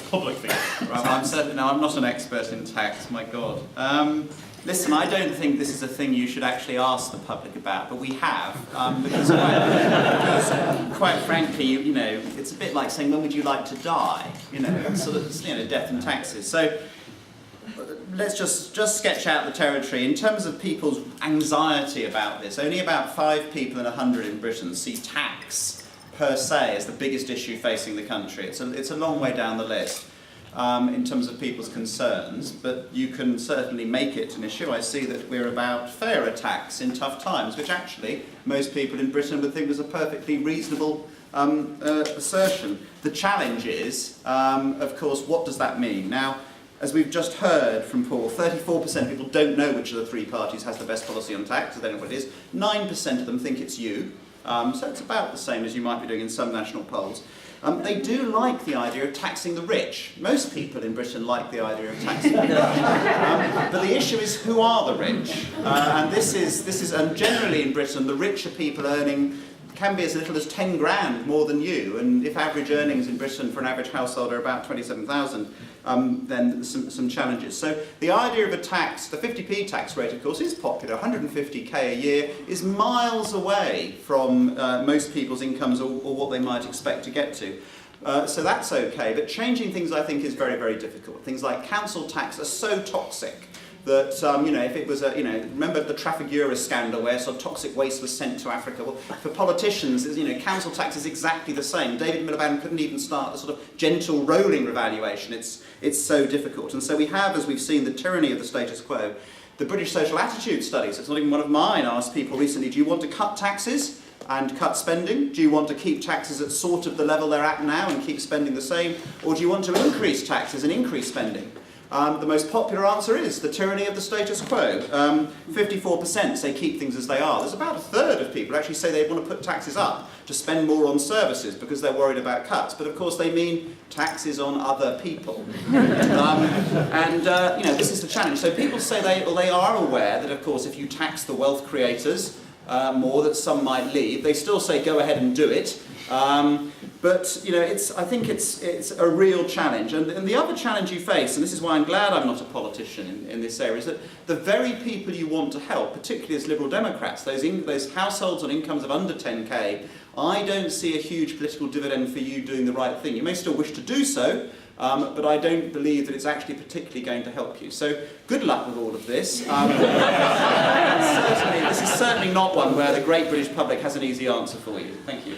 public figure. Right, well, I'm not an expert in tax, my God. Listen, I don't think this is a thing you should actually ask the public about, but we have, because quite frankly, you know, it's a bit like saying, when would you like to die? You know, sort of, you know, death and taxes. So let's just sketch out the territory. In terms of people's anxiety about this, only about 5 people in 100 in Britain see tax per se as the biggest issue facing the country. It's a long way down the list. In terms of people's concerns, but you can certainly make it an issue. I see that we're about fairer tax in tough times, which actually most people in Britain would think was a perfectly reasonable assertion. The challenge is, of course, what does that mean? Now, as we've just heard from Paul, 34% of people don't know which of the 3 parties has the best policy on tax, so they don't know what it is. 9% of them think it's you, so it's about the same as you might be doing in some national polls. They do like the idea of taxing the rich. Most people in Britain like the idea of taxing the rich. But the issue is, who are the rich? And this is generally in Britain, the richer people earning can be as little as 10 grand more than you. And if average earnings in Britain for an average household are about 27,000, then some challenges. So the idea of a tax, the 50p tax rate, of course, is popular. 150k a year is miles away from most people's incomes or what they might expect to get to. So that's okay, but changing things, I think, is very, very difficult. Things like council tax are so toxic that, you know, if it was remember the Trafigura scandal where sort of toxic waste was sent to Africa? Well, for politicians, you know, council tax is exactly the same. David Miliband couldn't even start the sort of gentle rolling revaluation. It's so difficult. And so we have, as we've seen, the tyranny of the status quo. The British Social Attitude Studies, it's not even one of mine, asked people recently, do you want to cut taxes and cut spending? Do you want to keep taxes at sort of the level they're at now and keep spending the same? Or do you want to increase taxes and increase spending? The most popular answer is the tyranny of the status quo. 54% say keep things as they are. There's about a third of people actually say they want to put taxes up to spend more on services because they're worried about cuts. But of course they mean taxes on other people. You know, this is the challenge. So people say they are aware that, of course, if you tax the wealth creators more, that some might leave. They still say go ahead and do it. But you know, I think it's a real challenge. And the other challenge you face, and this is why I'm glad I'm not a politician in this area, is that the very people you want to help, particularly as Liberal Democrats, those households on incomes of under 10k, I don't see a huge political dividend for you doing the right thing. You may still wish to do so, but I don't believe that it's actually particularly going to help you. So good luck with all of this. This is certainly not one where the great British public has an easy answer for you. Thank you.